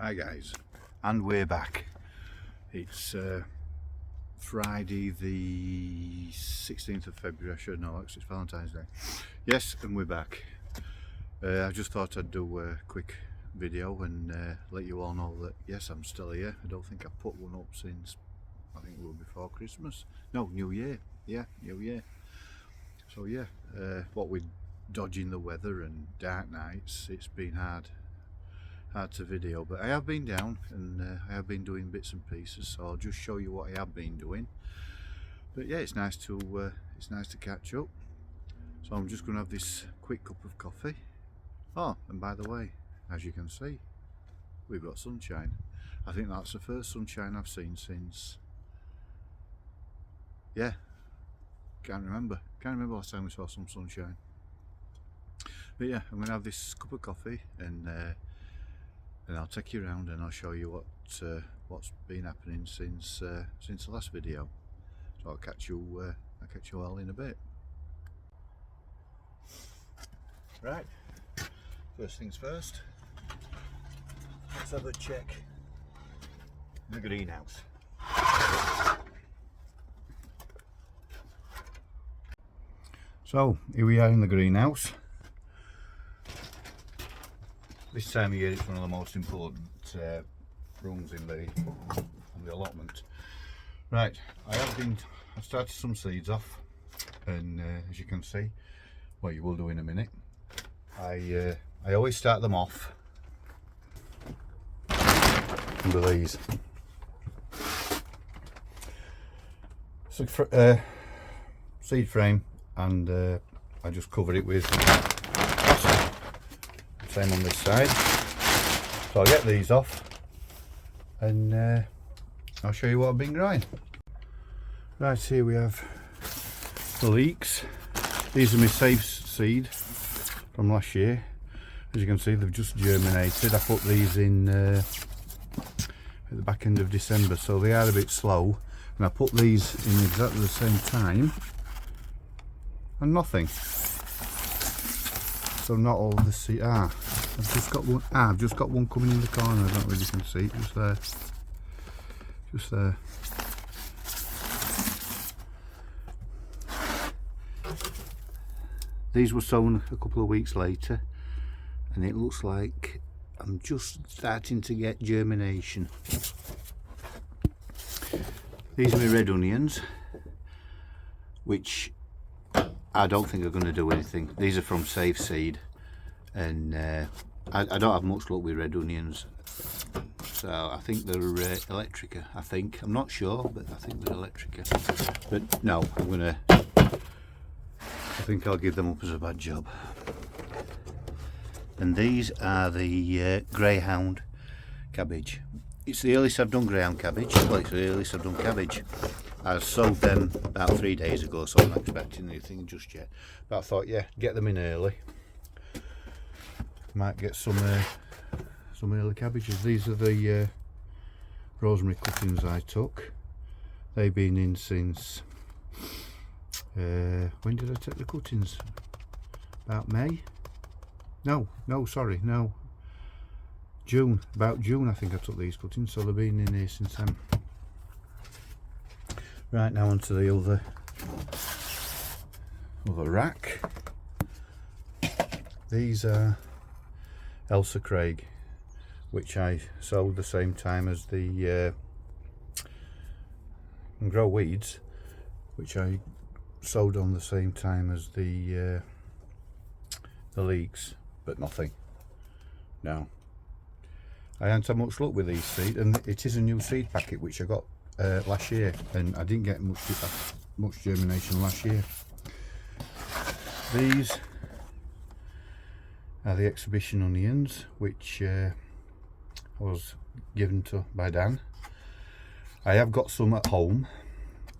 Hi guys, and we're back. It's Friday the 16th of February, I should know, it's Valentine's Day. Yes, and we're back. I just thought I'd do a quick video and let you all know that yes, I'm still here. I don't think I've put one up since, I think it was before Christmas. No, New Year. Yeah, New Year. So yeah, what with dodging the weather and dark nights, it's been hard to video, but I have been down and I have been doing bits and pieces, so I'll just show you what I have been doing. But yeah, it's nice to catch up. So I'm just going to have this quick cup of coffee. Oh, and by the way, as you can see, we've got sunshine. I think that's the first sunshine I've seen since, yeah, can't remember last time we saw some sunshine. But yeah, I'm going to have this cup of coffee and I'll take you around and I'll show you what's been happening since the last video. So I'll catch you all in a bit. Right, first things first, let's have a check in the greenhouse. So here we are in the greenhouse. This time of year it's one of the most important rooms in the allotment. Right, I've started some seeds off, and as you can see, well, you will do in a minute, I always start them off under these. So, seed frame, and I just cover it with plastic. Same on this side. So I'll get these off and I'll show you what I've been growing. Right, here we have the leeks. These are my safe seed from last year. As you can see, they've just germinated. I put these in at the back end of December, so they are a bit slow, and I put these in exactly the same time and nothing. So not all the seed. I've just got one. I've just got one coming in the corner. I don't know if you can see it. Just there. Just there. These were sown a couple of weeks later, and it looks like I'm just starting to get germination. These are my red onions, which I don't think are going to do anything. These are from Safe Seed, and I don't have much luck with red onions, so I think they're Electrica. I'm not sure, but I think they're Electrica. But no, I think I'll give them up as a bad job. And these are the greyhound cabbage. It's the earliest I've done greyhound cabbage. Well, it's the earliest I've done cabbage. I sowed them about 3 days ago, so I'm not expecting anything just yet. But I thought, yeah, get them in early. Might get some early cabbages. These are the rosemary cuttings I took. They've been in since, when did I take the cuttings? About May? No, sorry, no. June, about June I think I took these cuttings, so they've been in here since then. Right, now onto the other rack. These are Elsa Craig, which I sowed the same time as the Grow Weeds, which I sowed on the same time as the leeks, but nothing. No, I haven't had much luck with these seeds, and it is a new seed packet which I got last year, and I didn't get much germination last year. These are the exhibition onions, which I was given by Dan. I have got some at home,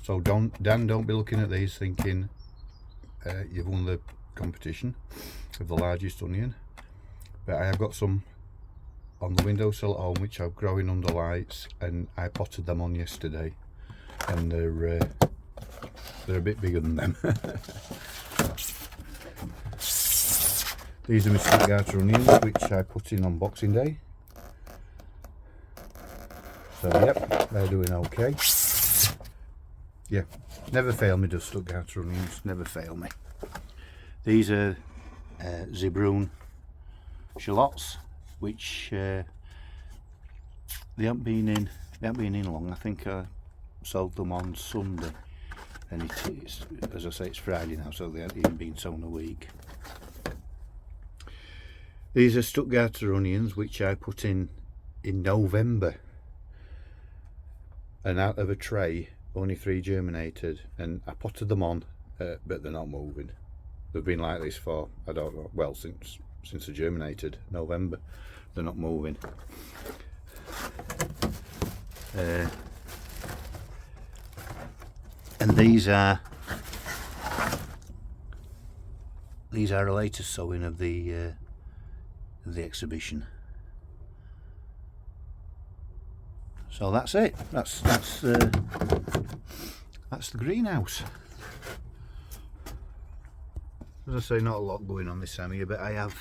so Dan, don't be looking at these thinking you've won the competition of the largest onion. But I have got some on the windowsill at home which are growing under lights, and I potted them on yesterday, and they're a bit bigger than them. These are my sweet garter onions, which I put in on Boxing Day. So yep, they're doing okay. Yeah, never fail me, does Stuttgart onions, never fail me. These are Zebrun shallots, which they haven't been in long. I think I sold them on Sunday, and it's, as I say, it's Friday now, so they haven't even been sown a week. These are Stuttgart onions, which I put in November, and out of a tray only 3 germinated, and I potted them on, but they're not moving. They've been like this for, I don't know, well, since they germinated November. They're not moving. And these are a latest sowing of the exhibition. So that's it. That's the greenhouse. As I say, not a lot going on this time of year, but I have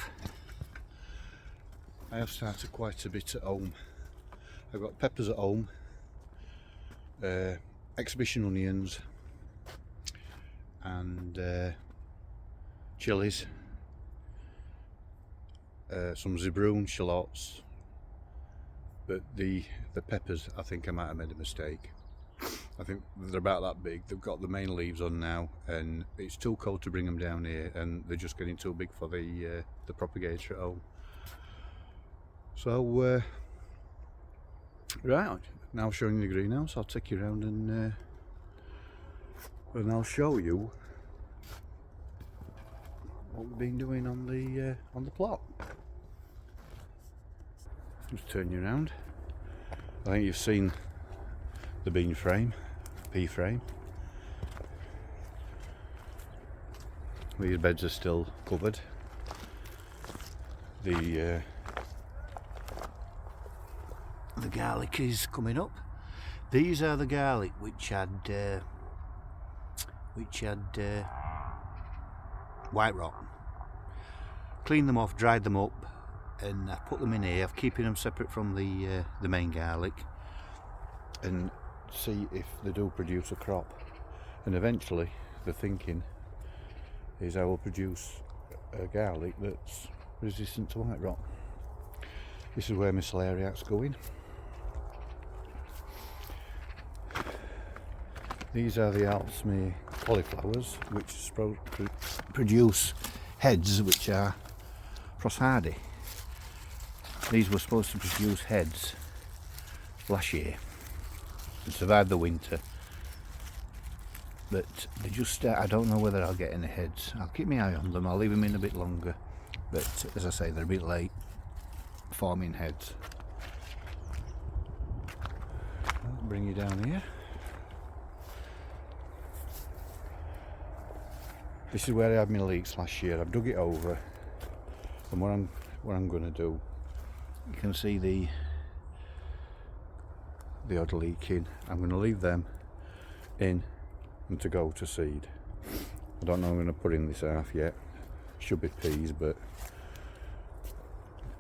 started quite a bit at home. I've got peppers at home, exhibition onions, and chilies, some Zebrun shallots, but the peppers, I think I might have made a mistake. I think they're about that big. They've got the main leaves on now, and it's too cold to bring them down here, and they're just getting too big for the propagator at home. So right, now showing you the greenhouse, I'll take you around and I'll show you what we've been doing on the plot. Just turn you around. I think you've seen the bean frame, pea frame. These beds are still covered. The garlic is coming up. These are the garlic which had white rot. Cleaned them off, dried them up, and I put them in here. I'm keeping them separate from the main garlic, and see if they do produce a crop. And eventually the thinking is I will produce a garlic that's resistant to white rot. This is where my celeriac's going. These are the Allotment cauliflowers, which produce heads which are frost hardy. These were supposed to produce heads last year and survive the winter, but they just I don't know whether I'll get any heads. I'll keep my eye on them. I'll leave them in a bit longer, but as I say, they're a bit late forming heads. I'll bring you down here. This is where I had my leeks last year. I've dug it over, and what I'm going to do, you can see the odd leak in. I'm going to leave them in and to go to seed. I don't know what I'm going to put in this half yet. Should be peas, but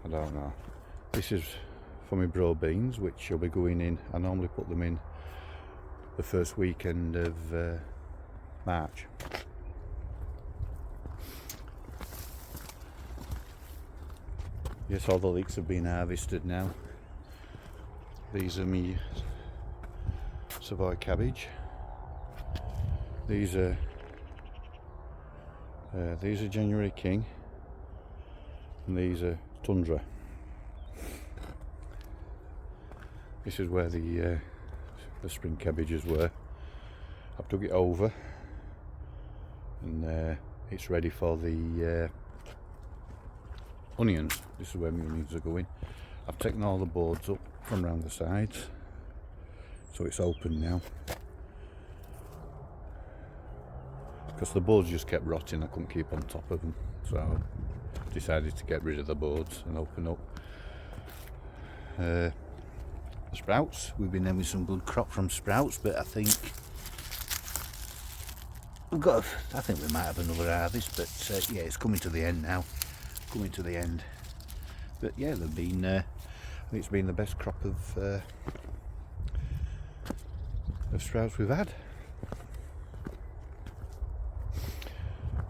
I don't know. This is for my broad beans, which will be going in. I normally put them in the first weekend of March. Yes, all the leeks have been harvested now. These are me Savoy cabbage. These are January King, and these are Tundra. This is where the spring cabbages were. I've dug it over, and it's ready for the onions. This is where my onions are going. I've taken all the boards up from around the sides, so it's open now. Because the boards just kept rotting, I couldn't keep on top of them, so I decided to get rid of the boards and open up. The sprouts, we've been having some good crop from sprouts, but I think we might have another harvest, but yeah, it's coming to the end now. Coming to the end. But yeah, they've been I think it's been the best crop of of sprouts we've had.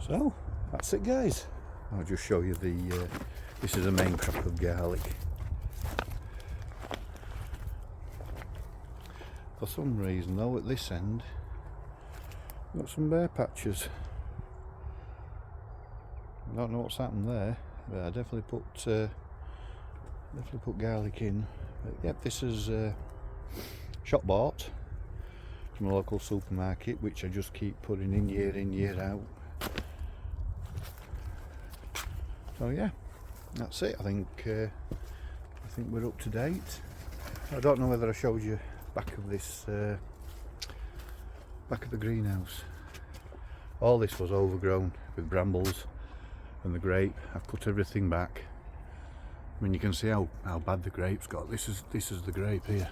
So that's it, guys. I'll just show you the this is a main crop of garlic. For some reason though, at this end got some bare patches. I don't know what's happened there, but I definitely put garlic in. But yep, this is shop bought from a local supermarket, which I just keep putting in, year out. So yeah, that's it. I think we're up to date. I don't know whether I showed you back of this back of the greenhouse. All this was overgrown with brambles and the grape. I've put everything back. I mean, you can see how bad the grape's got. This is the grape here,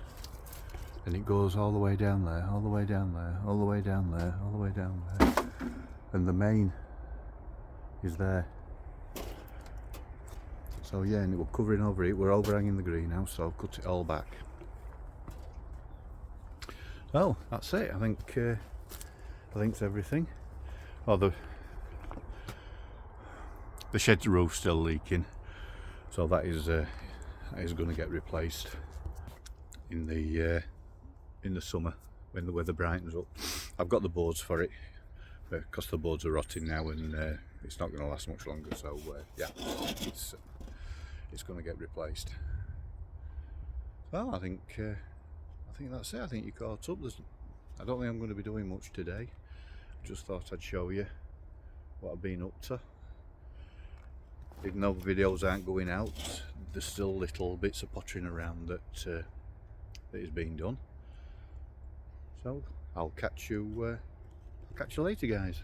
and it goes all the way down there, all the way down there, all the way down there, all the way down there, and the main is there. So yeah, and we're covering over it. We're overhanging the greenhouse, so I've cut it all back. So that's it. I think it's everything. Oh, the shed roof's still leaking, so that is going to get replaced in the summer when the weather brightens up. I've got the boards for it, because the boards are rotting now, and it's not going to last much longer. So yeah, it's going to get replaced. Well, I think that's it. I think you caught up. I don't think I'm going to be doing much today. Just thought I'd show you what I've been up to. Even though videos aren't going out, there's still little bits of pottering around that is being done. So I'll catch you later, guys.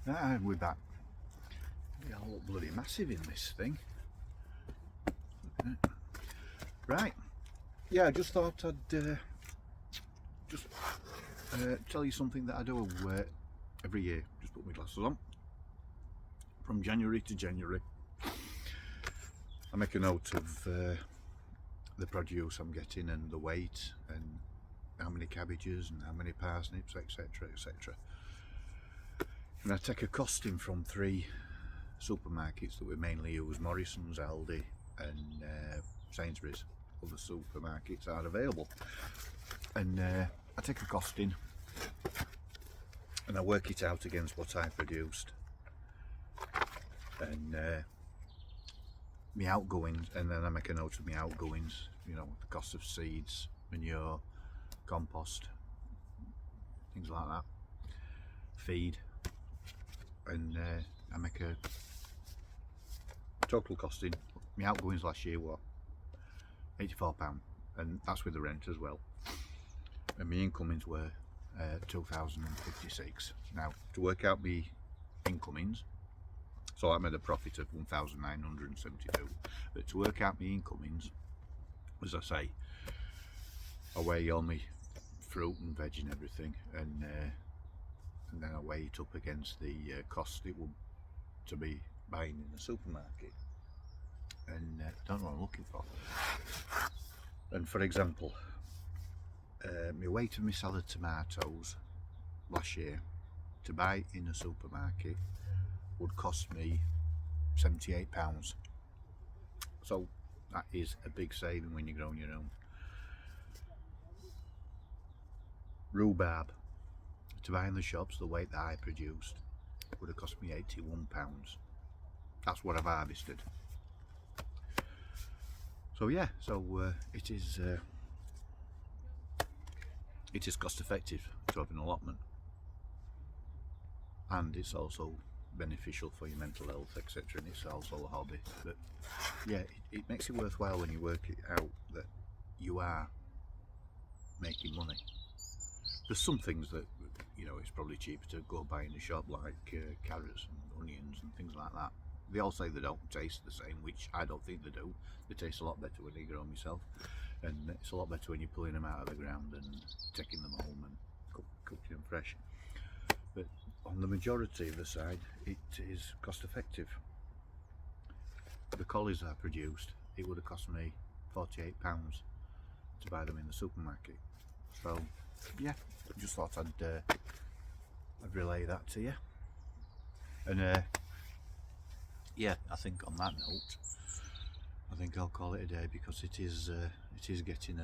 And we're back. They all look bloody massive in this thing. Right. Yeah, I just thought I'd tell you something that I do every year. Just put my glasses on. From January to January, I make a note of the produce I'm getting and the weight and how many cabbages and how many parsnips, etc, etc. And I take a costing from 3 supermarkets that we mainly use: Morrison's, Aldi and Sainsbury's. Other supermarkets are available, and I take a costing and I work it out against what I produced and my outgoings, and then I make a note of my outgoings, you know, the cost of seeds, manure, compost, things like that, feed, and I make a total costing. My outgoings last year were £84, and that's with the rent as well, and my incomings were 2,056. Now, to work out my incomings, so I made a profit of 1,972, but to work out my incomings, as I say, I weigh all my fruit and veg and everything, and then I weigh it up against the cost it would to be buying in the supermarket, and I don't know what I'm looking for. And for example, my weight of my salad tomatoes last year to buy in a supermarket would cost me £78. So that is a big saving when you're growing your own. Rhubarb to buy in the shops, the weight that I produced, would have cost me £81. That's what I've harvested. So yeah, so it is cost effective to have an allotment, and it's also beneficial for your mental health, etc, and it's also a hobby. But yeah, it makes it worthwhile when you work it out that you are making money. There's some things that, you know, it's probably cheaper to go buy in a shop, like carrots and onions and things like that. They all say they don't taste the same, which I don't think they do. They taste a lot better when you grow them yourself, and it's a lot better when you're pulling them out of the ground and taking them home and cooking them fresh. But on the majority of the side, it is cost effective. The collies I produced, it would have cost me £48 to buy them in the supermarket. So yeah, just thought I'd relay that to you. And yeah, I think on that note, I think I'll call it a day, because it is getting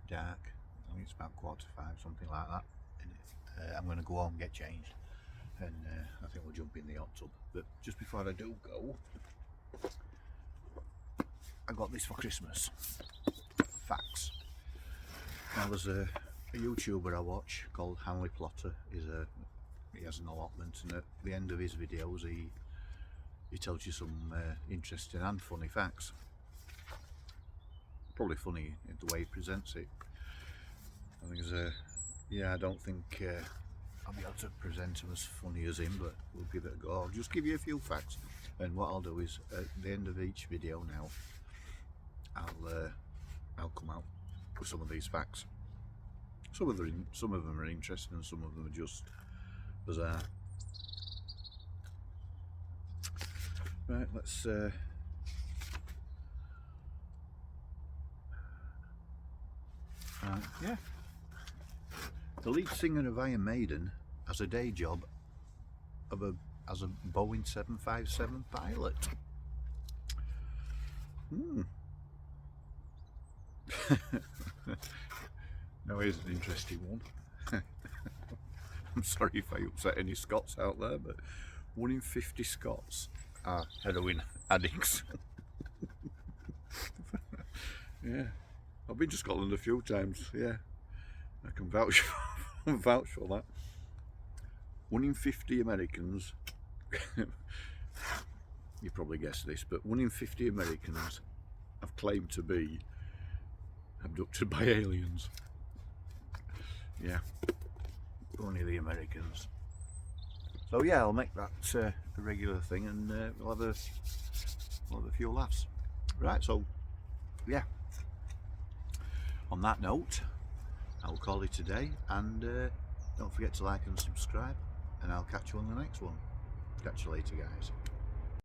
dark. I think it's about 4:45, something like that. And I'm going to go home, get changed, and I think we'll jump in the hot tub. But just before I do go, I got this for Christmas. Facts. Now there's a YouTuber I watch called Hanley Plotter. He has an allotment, and at the end of his videos he tells you some interesting and funny facts. Probably funny in the way he presents it. I think yeah, I don't think I'll be able to present them as funny as him, but we'll give it a go. I'll just give you a few facts, and what I'll do is at the end of each video now, I'll come out with some of these facts. Some of them are interesting, and some of them are just bizarre. Right, let's yeah. The lead singer of Iron Maiden has a day job as a Boeing 757 pilot. Now here's an interesting one. I'm sorry if I upset any Scots out there, but 1 in 50 Scots are heroin addicts. Yeah, I've been to Scotland a few times. Yeah, I can vouch for that. 1 in 50 Americans, you probably guessed this, but 1 in 50 Americans have claimed to be abducted by aliens. Yeah, only the Americans. So yeah, I'll make that a regular thing, and we'll have a few laughs. Right, so yeah, on that note, I'll call it a day, and don't forget to like and subscribe, and I'll catch you on the next one. Catch you later, guys.